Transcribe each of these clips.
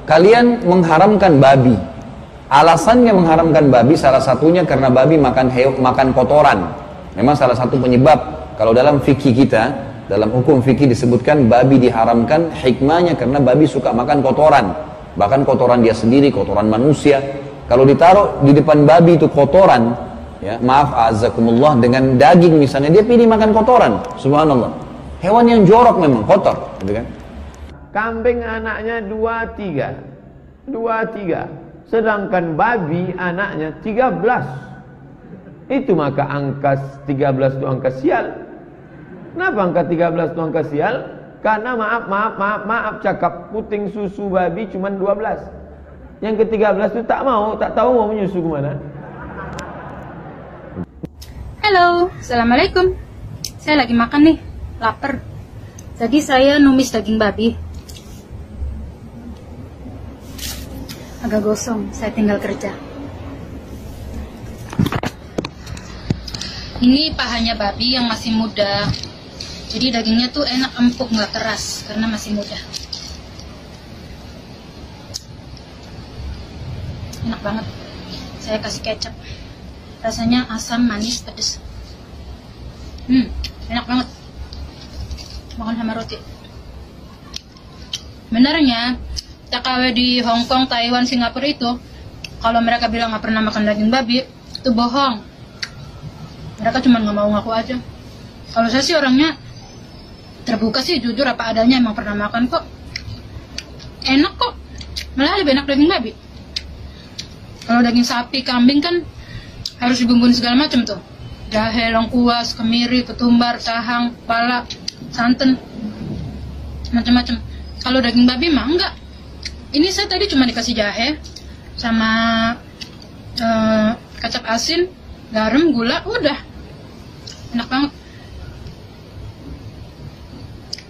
kalian mengharamkan babi. Alasannya mengharamkan babi salah satunya karena babi makan kotoran. Memang salah satu penyebab. Kalau dalam fikih kita, dalam hukum fikih disebutkan babi diharamkan, hikmahnya karena babi suka makan kotoran. Bahkan kotoran dia sendiri, kotoran manusia. Kalau ditaruh di depan babi itu kotoran, ya, maaf azakumullah, dengan daging misalnya, dia pilih makan kotoran. Subhanallah. Hewan yang jorok memang kotor, gitu kan? Kambing anaknya 23, sedangkan babi anaknya 13. Itu maka angka 13 itu angka sial. Kenapa angka 13 itu angka sial? Karena maaf cakap puting susu babi cuma 12. Yang ke-13 itu tak tahu mau menyusu kemana. Halo, assalamualaikum. Saya lagi makan nih, lapar. Jadi saya numis daging babi. Agak gosong, saya tinggal kerja. Ini pahanya babi yang masih muda. Jadi dagingnya tuh enak, empuk, nggak keras karena masih muda. Enak banget. Saya kasih kecap. Rasanya asam, manis, pedas. Enak banget. Makan sama roti. Benarnya TKW di Hong Kong, Taiwan, Singapura itu, kalau mereka bilang nggak pernah makan daging babi, itu bohong. Mereka cuma nggak mau ngaku aja. Kalau saya sih orangnya terbuka sih, jujur apa adanya, emang pernah makan kok. Enak kok. Malah lebih enak daging babi. Kalau daging sapi, kambing kan harus dibumbuin segala macam tuh. Jahe, lengkuas, kemiri, ketumbar, cahang, pala, santan, macam-macam. Kalau daging babi mah enggak. Ini saya tadi cuma dikasih jahe sama kecap asin, garam, gula, udah. Enak banget.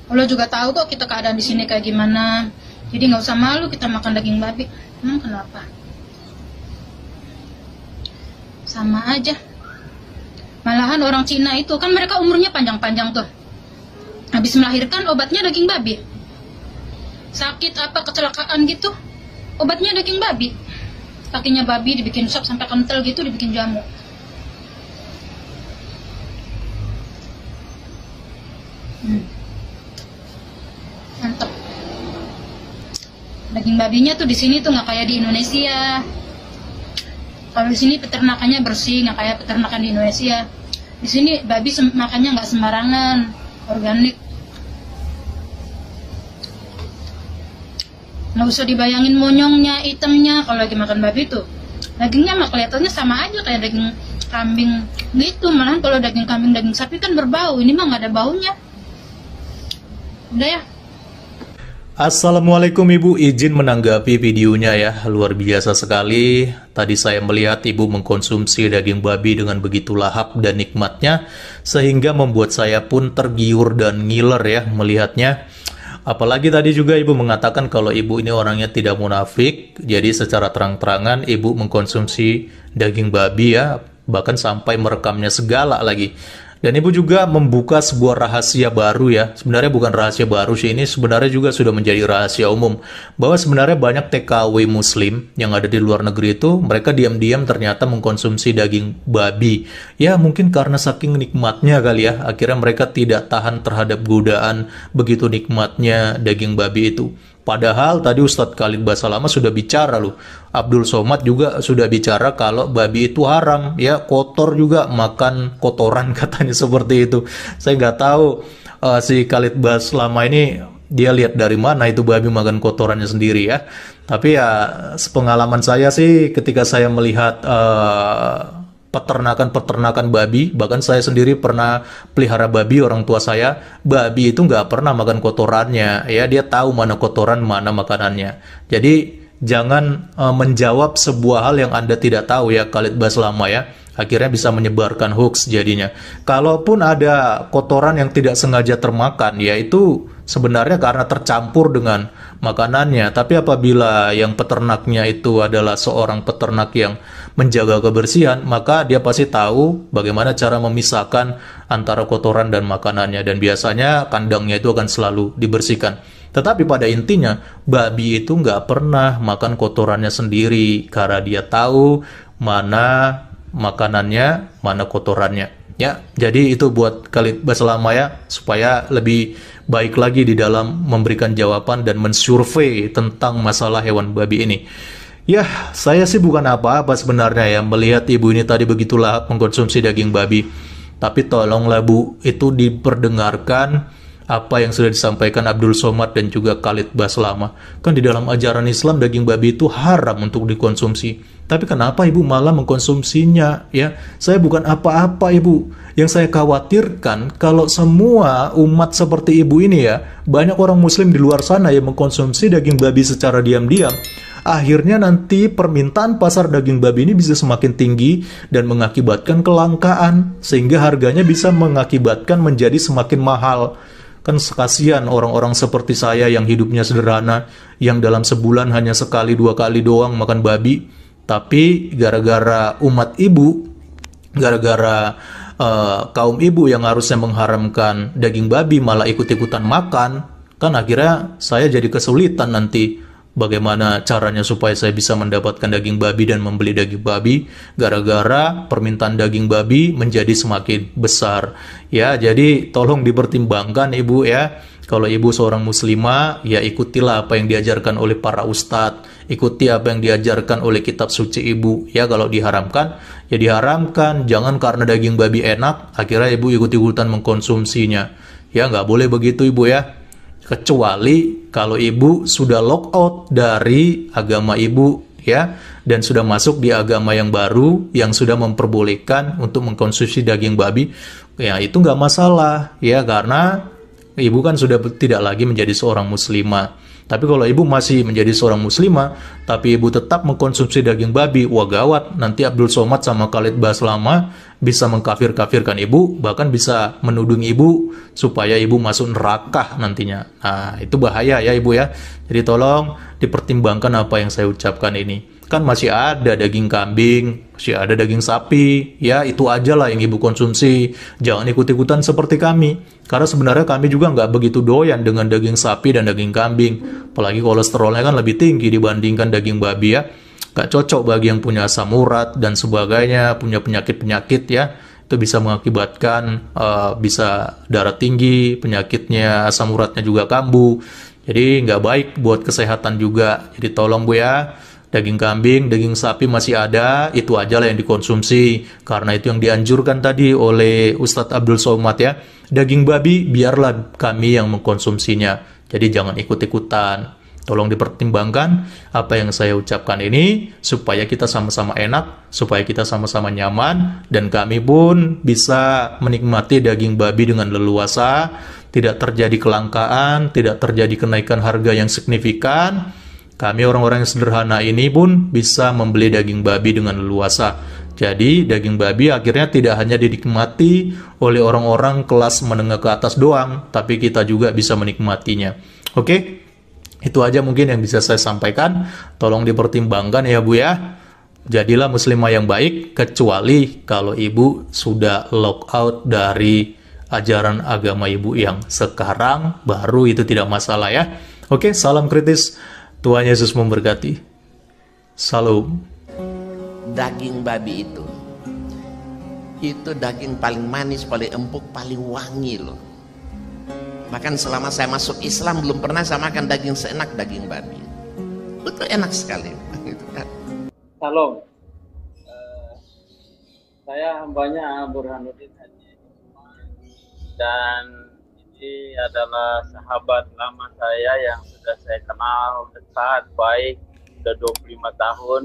Allah juga tahu kok kita keadaan di sini kayak gimana. Jadi nggak usah malu kita makan daging babi. Kenapa? Sama aja. Malahan orang Cina itu kan mereka umurnya panjang-panjang tuh. Habis melahirkan obatnya daging babi. Sakit apa kecelakaan gitu, obatnya daging babi. Kakinya babi dibikin sop sampai kental gitu, dibikin jamu. Mantap. Daging babinya tuh di sini tuh nggak kayak di Indonesia. Kalau di sini peternakannya bersih, nggak kayak peternakan di Indonesia. Di sini babi makannya nggak sembarangan, organik. Nggak usah dibayangin monyongnya, hitamnya. Kalau lagi makan babi tuh, dagingnya mah kelihatannya sama aja kayak daging kambing gitu. Malahan kalau daging kambing, daging sapi kan berbau. Ini mah nggak ada baunya. Udah ya. Assalamualaikum Ibu, izin menanggapi videonya ya. Luar biasa sekali. Tadi saya melihat Ibu mengkonsumsi daging babi dengan begitu lahap dan nikmatnya, sehingga membuat saya pun tergiur dan ngiler ya melihatnya. Apalagi tadi juga Ibu mengatakan kalau Ibu ini orangnya tidak munafik. Jadi secara terang-terangan Ibu mengkonsumsi daging babi ya, bahkan sampai merekamnya segala lagi. Dan Ibu juga membuka sebuah rahasia baru ya. Sebenarnya bukan rahasia baru sih, ini sebenarnya juga sudah menjadi rahasia umum. Bahwa sebenarnya banyak TKW muslim yang ada di luar negeri itu, mereka diam-diam ternyata mengkonsumsi daging babi. Ya mungkin karena saking nikmatnya kali ya, akhirnya mereka tidak tahan terhadap godaan begitu nikmatnya daging babi itu. Padahal tadi Ustadz Khalid Basalamah sudah bicara loh. Abdul Somad juga sudah bicara kalau babi itu haram. Ya kotor juga, makan kotoran katanya seperti itu. Saya nggak tahu si Khalid Basalamah ini dia lihat dari mana itu babi makan kotorannya sendiri ya. Tapi ya sepengalaman saya sih ketika saya melihat peternakan babi, bahkan saya sendiri pernah pelihara babi, orang tua saya, babi itu nggak pernah makan kotorannya, ya dia tahu mana kotoran, mana makanannya. Jadi jangan menjawab sebuah hal yang Anda tidak tahu ya, Khalid Basalamah ya. Akhirnya bisa menyebarkan hoax jadinya. Kalaupun ada kotoran yang tidak sengaja termakan, ya itu sebenarnya karena tercampur dengan makanannya. Tapi apabila yang peternaknya itu adalah seorang peternak yang menjaga kebersihan, maka dia pasti tahu bagaimana cara memisahkan antara kotoran dan makanannya. Dan biasanya kandangnya itu akan selalu dibersihkan. Tetapi pada intinya, babi itu nggak pernah makan kotorannya sendiri, karena dia tahu mana makanannya, mana kotorannya. Ya, jadi itu buat Khalid Baslama ya, supaya lebih baik lagi di dalam memberikan jawaban dan mensurvei tentang masalah hewan babi ini. Ya, saya sih bukan apa-apa sebenarnya ya melihat ibu ini tadi begitulah mengkonsumsi daging babi. Tapi tolonglah Bu, itu diperdengarkan apa yang sudah disampaikan Abdul Somad dan juga Khalid Baslama. Kan di dalam ajaran Islam daging babi itu haram untuk dikonsumsi. Tapi kenapa ibu malah mengkonsumsinya? Ya, saya bukan apa-apa ibu. Yang saya khawatirkan kalau semua umat seperti ibu ini ya, banyak orang muslim di luar sana yang mengkonsumsi daging babi secara diam-diam. Akhirnya nanti permintaan pasar daging babi ini bisa semakin tinggi dan mengakibatkan kelangkaan, sehingga harganya bisa mengakibatkan menjadi semakin mahal. Kan kasihan orang-orang seperti saya yang hidupnya sederhana, yang dalam sebulan hanya sekali dua kali doang makan babi, tapi gara-gara umat ibu, gara-gara kaum ibu yang harusnya mengharamkan daging babi malah ikut-ikutan makan, kan akhirnya saya jadi kesulitan nanti bagaimana caranya supaya saya bisa mendapatkan daging babi dan membeli daging babi gara-gara permintaan daging babi menjadi semakin besar. Ya, jadi tolong dipertimbangkan ibu ya. Kalau ibu seorang muslimah, ya ikutilah apa yang diajarkan oleh para ustadz, ikuti apa yang diajarkan oleh kitab suci ibu. Ya, kalau diharamkan, ya diharamkan. Jangan karena daging babi enak, akhirnya ibu ikut-ikutan mengkonsumsinya. Ya, nggak boleh begitu ibu ya. Kecuali kalau ibu sudah lock out dari agama ibu ya, dan sudah masuk di agama yang baru yang sudah memperbolehkan untuk mengkonsumsi daging babi, ya itu nggak masalah ya, karena ibu kan sudah tidak lagi menjadi seorang muslimah. Tapi kalau ibu masih menjadi seorang muslimah, tapi ibu tetap mengkonsumsi daging babi, wah gawat, nanti Abdul Somad sama Khalid Baslama bisa mengkafir-kafirkan ibu, bahkan bisa menuding ibu supaya ibu masuk neraka nantinya. Nah, itu bahaya ya ibu ya. Jadi tolong dipertimbangkan apa yang saya ucapkan ini. Kan masih ada daging kambing, masih ada daging sapi, ya itu aja lah yang ibu konsumsi. Jangan ikut-ikutan seperti kami. Karena sebenarnya kami juga nggak begitu doyan dengan daging sapi dan daging kambing. Apalagi kolesterolnya kan lebih tinggi dibandingkan daging babi ya. Nggak cocok bagi yang punya asam urat dan sebagainya, punya penyakit-penyakit ya. Itu bisa mengakibatkan bisa darah tinggi, penyakitnya asam uratnya juga kambuh. Jadi nggak baik buat kesehatan juga. Jadi tolong Bu ya, daging kambing, daging sapi masih ada, itu aja lah yang dikonsumsi. Karena itu yang dianjurkan tadi oleh Ustadz Abdul Somad ya. Daging babi biarlah kami yang mengkonsumsinya. Jadi jangan ikut-ikutan. Tolong dipertimbangkan apa yang saya ucapkan ini supaya kita sama-sama enak, supaya kita sama-sama nyaman, dan kami pun bisa menikmati daging babi dengan leluasa, tidak terjadi kelangkaan, tidak terjadi kenaikan harga yang signifikan. Kami orang-orang yang sederhana ini pun bisa membeli daging babi dengan leluasa. Jadi daging babi akhirnya tidak hanya dinikmati oleh orang-orang kelas menengah ke atas doang, tapi kita juga bisa menikmatinya. Oke? Itu aja mungkin yang bisa saya sampaikan. Tolong dipertimbangkan ya Bu ya. Jadilah muslimah yang baik, kecuali kalau ibu sudah lock out dari ajaran agama ibu yang sekarang, baru itu tidak masalah ya. Oke, salam kritis. Tuhan Yesus memberkati. Salam. Daging babi itu daging paling manis, paling empuk, paling wangi loh. Bahkan selama saya masuk Islam belum pernah saya makan daging seenak daging babi. Betul enak sekali. Salam. Saya hambanya Burhanuddin Haji, dan ini adalah sahabat lama saya yang sudah saya kenal dekat, baik, sudah 25 tahun.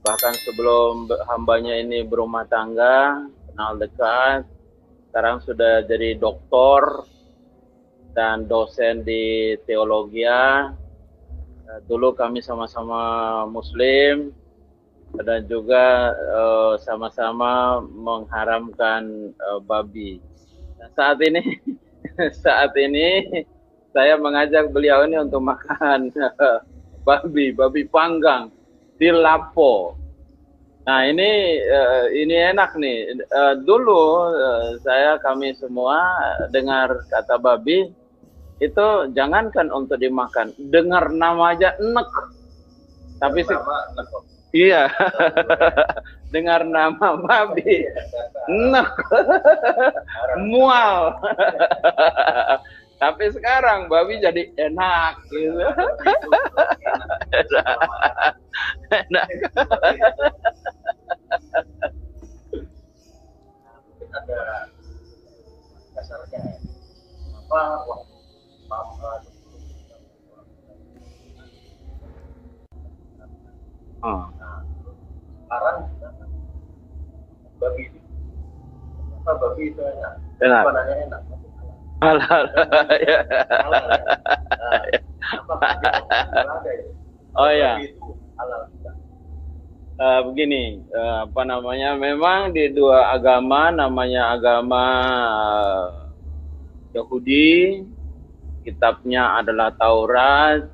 Bahkan sebelum hambanya ini berumah tangga, kenal dekat. Sekarang sudah jadi doktor dan dosen di teologia. Dulu kami sama-sama Muslim dan juga sama-sama mengharamkan babi. Dan saat ini saya mengajak beliau ini untuk makan babi panggang di Lapo. Nah ini enak nih. Dulu kami semua dengar kata babi, itu jangankan untuk dimakan, dengar nama aja enek. Tapi iya, dengar nama babi enek, mual. Tapi sekarang babi jadi enak gitu. Enak. Ada dasarnya apa sekarang babi itu apa, babi itu enak, enak. Pandannya enak, Halal. Ya. halal ya. Oh ya. Babi itu halal. Begini, apa namanya? Memang di dua agama, namanya agama Yahudi, kitabnya adalah Taurat,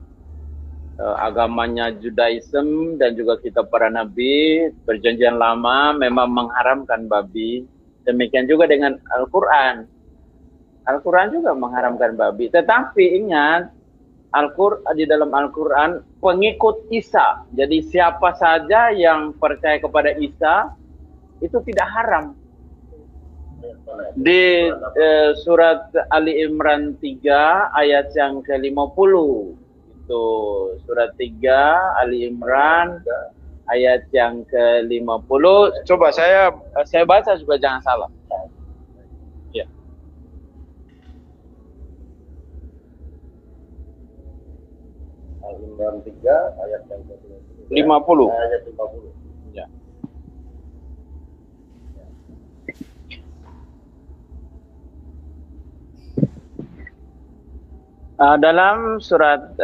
agamanya Judaism dan juga kitab para nabi, perjanjian lama memang mengharamkan babi. Demikian juga dengan Al-Quran. Al-Quran juga mengharamkan babi. Tetapi ingat, di dalam Al-Quran pengikut Isa. Jadi siapa saja yang percaya kepada Isa itu tidak haram. Di surat Ali Imran 3 ayat yang ke-50. Itu surat 3 Ali Imran ayat yang ke-50. Coba saya baca supaya jangan salah. Ya. Al-Imran 3 ayat yang ke-50. 50. Ayat 50. Ya. Dalam surat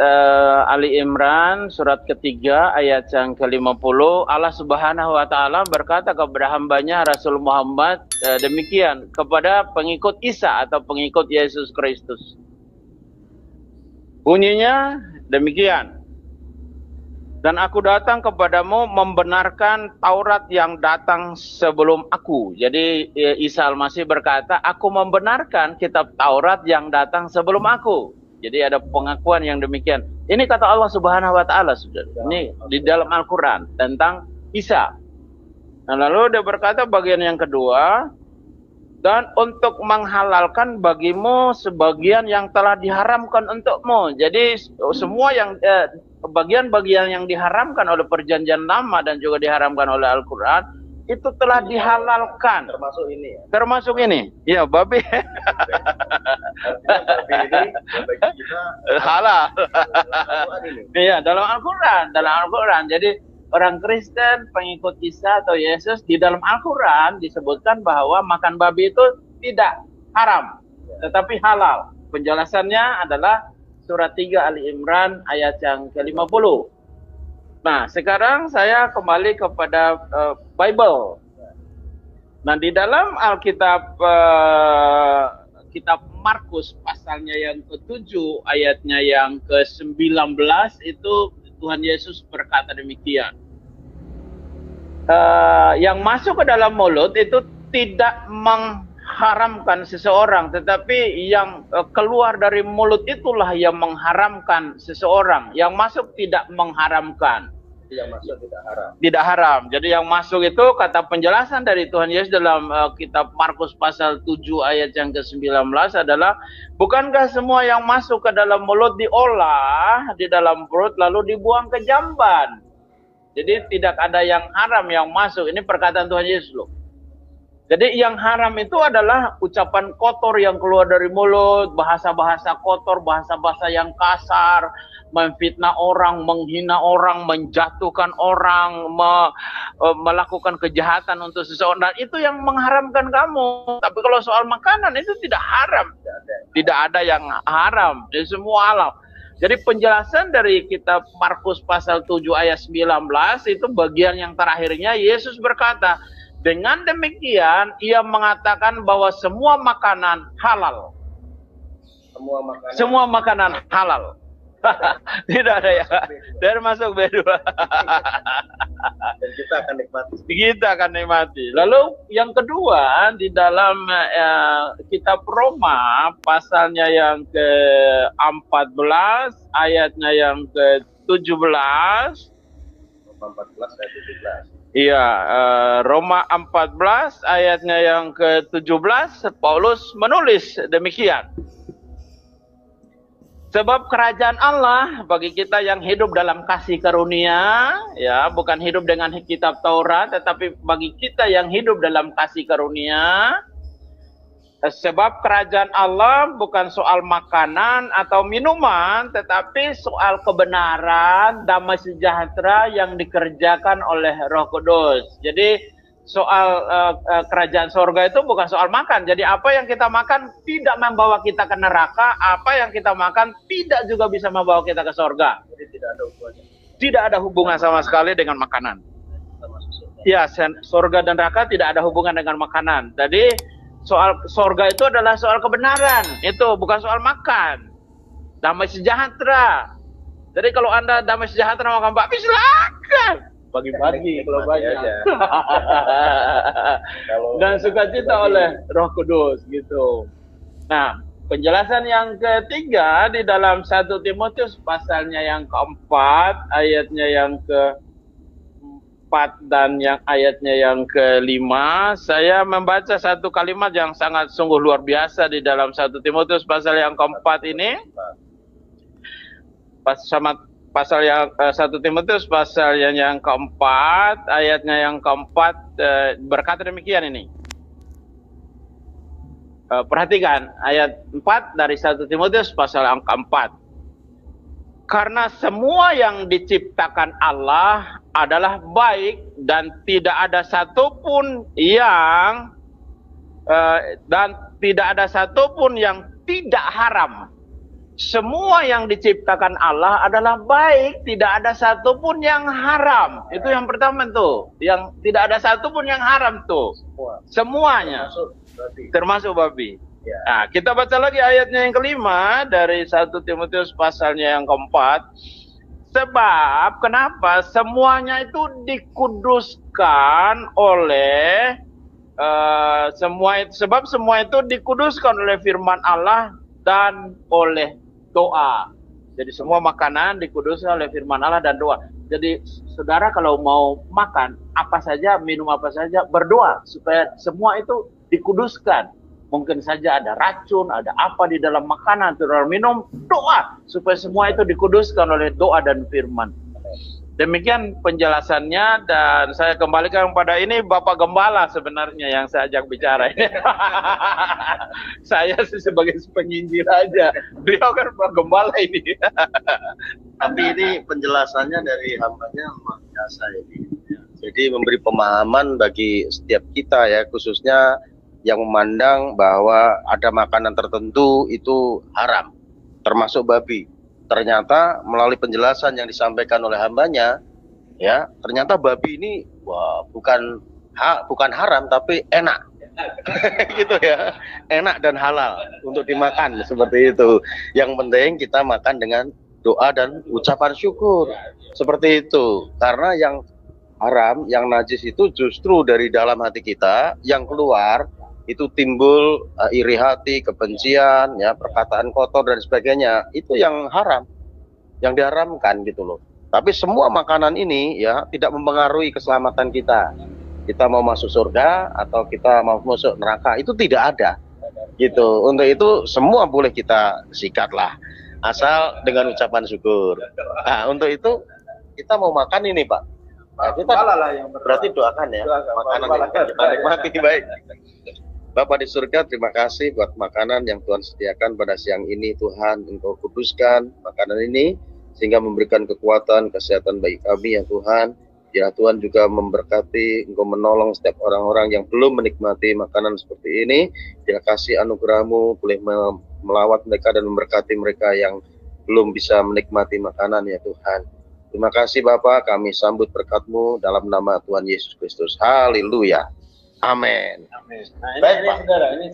Ali Imran, surat ketiga ayat yang ke-50, Allah Subhanahu wa Ta'ala berkata kepada hambanya Rasul Muhammad demikian kepada pengikut Isa atau pengikut Yesus Kristus. Bunyinya demikian. Dan aku datang kepadamu membenarkan Taurat yang datang sebelum aku. Jadi Isa Al-Masih berkata, aku membenarkan kitab Taurat yang datang sebelum aku. Jadi ada pengakuan yang demikian. Ini kata Allah Subhanahu wa Ta'ala, Saudara. Ini di dalam Al-Quran tentang Isa. Nah, lalu dia berkata bagian yang kedua, dan untuk menghalalkan bagimu sebagian yang telah diharamkan untukmu. Jadi semua yang bagian-bagian yang diharamkan oleh perjanjian lama dan juga diharamkan oleh Al-Quran itu telah dihalalkan. Termasuk ini ya. Termasuk ini. Ya, babi. Babi ini bagi kita halal. Iya, dalam Al-Quran, Jadi orang Kristen pengikut Isa atau Yesus di dalam Al-Quran disebutkan bahwa makan babi itu tidak haram, tetapi halal. Penjelasannya adalah surat 3 Ali Imran ayat yang ke-50. Nah, sekarang saya kembali kepada Bible. Nah, di dalam Alkitab kitab Markus pasalnya yang ke-7 ayatnya yang ke-19 itu Tuhan Yesus berkata demikian. Yang masuk ke dalam mulut itu tidak mengharamkan seseorang, tetapi yang keluar dari mulut itulah yang mengharamkan seseorang. Yang masuk tidak mengharamkan. yang masuk tidak haram. Tidak haram. Jadi yang masuk itu kata penjelasan dari Tuhan Yesus dalam kitab Markus pasal 7 ayat yang ke-19 adalah, bukankah semua yang masuk ke dalam mulut diolah di dalam perut lalu dibuang ke jamban? Jadi tidak ada yang haram yang masuk. Ini perkataan Tuhan Yesus loh. Jadi yang haram itu adalah ucapan kotor yang keluar dari mulut, bahasa-bahasa kotor, bahasa-bahasa yang kasar, memfitnah orang, menghina orang, menjatuhkan orang, melakukan kejahatan untuk seseorang. Dan itu yang mengharamkan kamu. Tapi kalau soal makanan itu tidak haram. Tidak ada yang haram. Jadi semua halal. Jadi penjelasan dari kitab Markus pasal 7 ayat 19 itu bagian yang terakhirnya Yesus berkata, dengan demikian ia mengatakan bahwa semua makanan halal. Semua makanan halal. Tidak ada ya. Termasuk B2. Dan kita akan nikmati. Kita akan nikmati. Lalu yang kedua di dalam kitab Roma pasalnya yang ke-14 ayatnya yang ke-17. Roma 14 ayat 17. Iya, Roma 14 ayatnya yang ke-17 Paulus menulis demikian. Sebab kerajaan Allah bagi kita yang hidup dalam kasih karunia, ya, bukan hidup dengan kitab Taurat, tetapi bagi kita yang hidup dalam kasih karunia. Sebab kerajaan Allah bukan soal makanan atau minuman, tetapi soal kebenaran, damai sejahtera yang dikerjakan oleh Roh Kudus. Jadi soal kerajaan sorga itu bukan soal makan. Jadi apa yang kita makan tidak membawa kita ke neraka, apa yang kita makan tidak juga bisa membawa kita ke sorga. Jadi tidak ada hubungannya. Tidak ada hubungan sama sekali dengan makanan. Ya, sorga dan neraka tidak ada hubungan dengan makanan. Jadi soal sorga itu adalah soal kebenaran. Itu bukan soal makan. Damai sejahtera. Jadi kalau Anda damai sejahtera makan bakmi, silakan. Bagi-bagi kalau banyak. Dan sukacita oleh Roh Kudus gitu. Nah, penjelasan yang ketiga di dalam 1 Timotius pasalnya yang keempat, ayatnya yang ke-4 dan yang ayatnya yang ke-5, saya membaca satu kalimat yang sangat sungguh luar biasa di dalam 1 Timotius pasal yang keempat ini. Pasal yang 1 Timotius pasal yang keempat, ayatnya yang keempat berkata demikian ini. Perhatikan ayat 4 dari 1 Timotius pasal yang keempat. Karena semua yang diciptakan Allah adalah baik dan tidak ada satupun yang tidak haram. Semua yang diciptakan Allah adalah baik, tidak ada satupun yang haram. Itu yang pertama tuh, yang tidak ada satupun yang haram tuh. Semuanya, termasuk babi. Ya. Nah, kita baca lagi ayatnya yang kelima dari 1 Timotius pasalnya yang keempat. Sebab kenapa? Semuanya itu dikuduskan oleh sebab semua itu dikuduskan oleh firman Allah dan oleh doa. Jadi semua makanan dikuduskan oleh firman Allah dan doa. Jadi saudara kalau mau makan apa saja, minum apa saja, berdoa supaya semua itu dikuduskan. Mungkin saja ada racun, ada apa di dalam makanan, di dalam minum, doa supaya semua itu dikuduskan oleh doa dan firman. Demikian penjelasannya dan saya kembalikan pada ini Bapak Gembala sebenarnya yang saya ajak bicara ini. Saya sih sebagai penyindir aja. Beliau kan Pak Gembala ini. Tapi ini penjelasannya dari hambanya luar biasa ini. Jadi memberi pemahaman bagi setiap kita ya, khususnya yang memandang bahwa ada makanan tertentu itu haram, termasuk babi. Ternyata melalui penjelasan yang disampaikan oleh hambanya, ya ternyata babi ini bukan haram tapi enak, gitu ya, enak dan halal untuk dimakan seperti itu. Yang penting kita makan dengan doa dan ucapan syukur seperti itu. Karena yang haram, yang najis itu justru dari dalam hati kita, yang keluar itu timbul iri hati, kebencian, ya, perkataan kotor dan sebagainya. Itu yang haram, yang diharamkan gitu loh. Tapi semua makanan ini ya tidak mempengaruhi keselamatan kita. Kita mau masuk surga atau kita mau masuk neraka itu tidak ada. Gitu. Untuk itu semua boleh kita sikat lah, asal dengan ucapan syukur. Nah, untuk itu kita mau makan ini, Pak. Nah, kita berarti doakan ya, makanan yang kita nikmati. Baik. Bapak di surga, terima kasih buat makanan yang Tuhan sediakan pada siang ini. Tuhan, Engkau kuduskan makanan ini sehingga memberikan kekuatan, kesehatan bagi kami ya Tuhan. Ya Tuhan juga memberkati, Engkau menolong setiap orang-orang yang belum menikmati makanan seperti ini. Ya kasih anugerah-Mu boleh melawat mereka dan memberkati mereka yang belum bisa menikmati makanan ya Tuhan. Terima kasih Bapak, kami sambut berkat-Mu dalam nama Tuhan Yesus Kristus. Haleluya. Amin. Amin. Nah, Baik, ini Pak. saudara, ini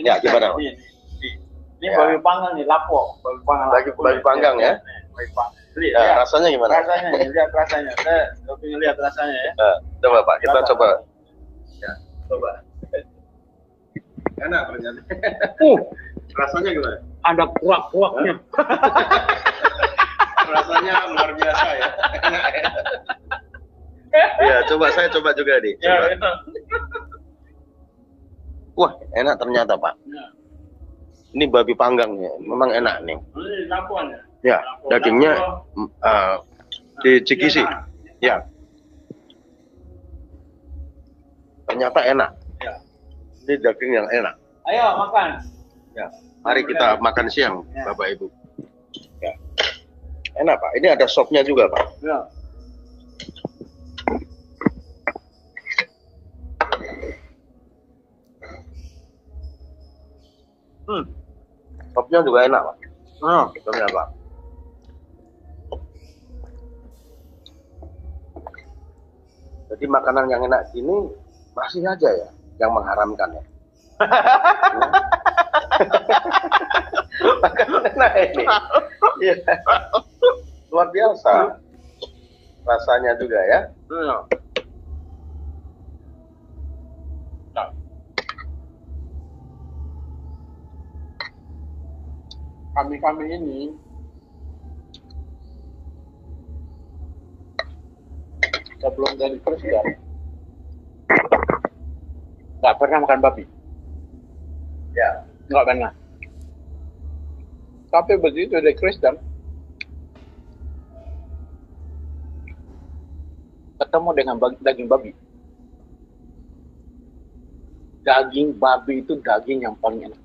Ya, gimana, Pak? Ini babi panggang nih, lapo, babi panggang. Babi panggang ya. Babi panggang. Ya, rasanya gimana? Rasanya, lihat rasanya. Saya ingin lihat rasanya ya. Coba Pak, kita Rasa. coba. Ya, coba. Enak ternyata. Rasanya gimana? Ada kuak-kuaknya. Rasanya luar biasa ya. Enak ya. Ya, saya coba juga nih. Ya, Coba. itu. Wah, enak ternyata Pak. Ya. Ini babi panggangnya, memang enak nih. Ini lampuan ya. Ya, dagingnya dicikisi. Ya. Ternyata enak. Ya. Ini daging yang enak. Ayo makan. Ya. Mari kita makan siang, Bapak Ibu. Ya. Enak Pak. Ini ada sopnya juga Pak. Ya. Sopnya juga enak Pak. Ternyata. Jadi makanan yang enak gini masih aja ya yang mengharamkan ya. Makanan enak ini. Iya. Luar biasa. Rasanya juga ya. Kami ini sebelum jadi presiden nggak pernah makan babi. Ya. Nggak pernah. Tapi begitu jadi Kristen, ketemu dengan daging babi. Daging babi itu daging yang paling enak.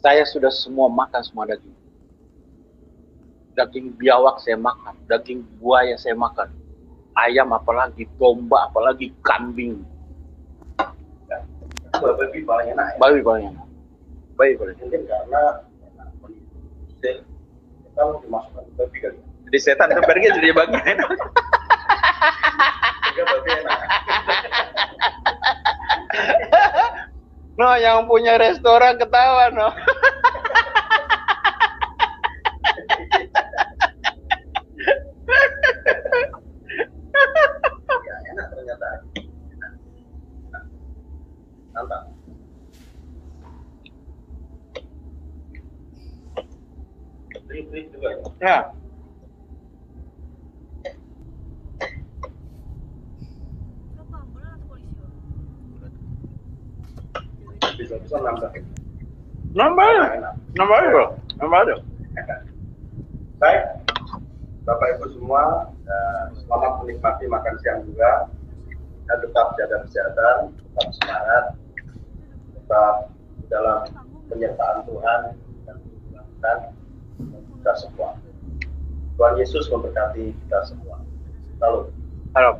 Saya sudah makan semua daging. Daging biawak saya makan, daging buaya saya makan, ayam apalagi, domba apalagi, kambing. Babi paling enak ya. Babi paling enak. Babi paling enak. Mungkin karena kita mau dimasukkan babi kali. Jadi setan itu pergi jadi babi enak. Juga babi enak. No, yang punya restoran ketawa no. Ya, enak ternyata. Mantap. Trik juga ya. Ya. Bisa nambah. Nambah ya. Nambah ya. Nambah ya. Baik, Bapak Ibu semua, selamat menikmati makan siang juga. Dan tetap jaga kesehatan, tetap semangat, tetap dalam penyertaan Tuhan dan kita semua. Tuhan Yesus memberkati kita semua. Salam. Halo.